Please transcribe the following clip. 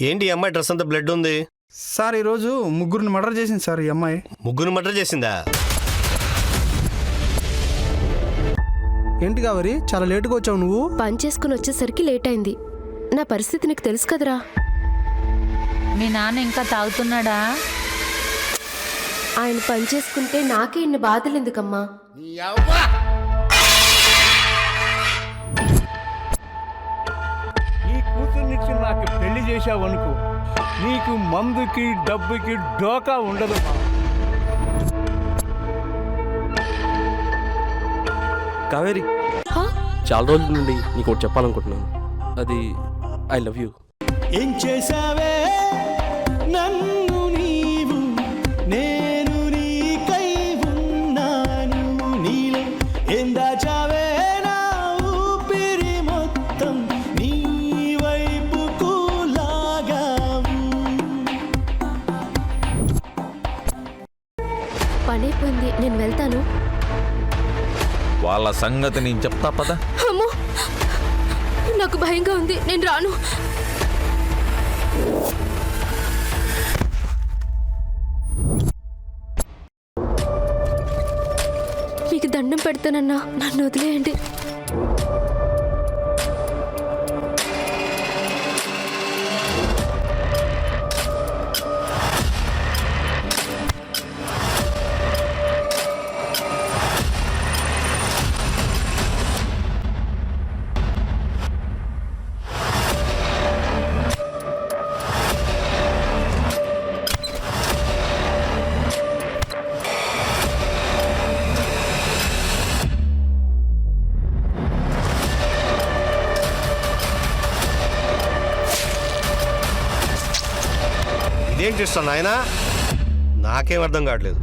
ఏంటి ఈ అమ్మాయి డ్రెస్ అంతా బ్లడ్ ఉంది? సార్ ఈరోజు ముగ్గురిని మర్డర్ చేసింది సార్ ఈ అమ్మాయి. ముగ్గురు మర్డర్ చేసిందా? ఏంటి కావరి చాలా లేటుగా వచ్చావు నువ్వు? పని చేసుకుని వచ్చేసరికి లేట్ అయింది. నా పరిస్థితి నీకు తెలుసు కదరా. మీ నాన్న ఇంకా తాగుతున్నాడా? ఆయన పని చేసుకుంటే నాకే ఇన్ని బాధలు ఎందుకమ్మా? నీ కూతుర్నిచ్చి నాకు పెళ్లి చేశావనుకో, నీకు మందుకి డబ్బుకి డోకా ఉండదు. కావేరి, హా? చాలా రోజుల నుండి నీకు ఒకటి చెప్పాలనుకుంటున్నాను. అది ఐ లవ్ యూ. ఏం చేసావే నన్ను నీవు, నేను నీకై ఉన్నాను నీలో. ఏం దాచావే నా ఊపిరి మొత్తం నీ వైపుకు లాగావు. పనైపోయింది, నేను వెళ్తాను. వాళ్ళ సంగతి నేను చెప్తా పద. అమ్మో, నాకు భయంగా ఉంది, నేను రాను. మీకు దండం పెడతానన్నా, నన్ను వదిలేయండి. ఇదేం చేస్తాను నాయనా? నాకేం అర్థం కావట్లేదు.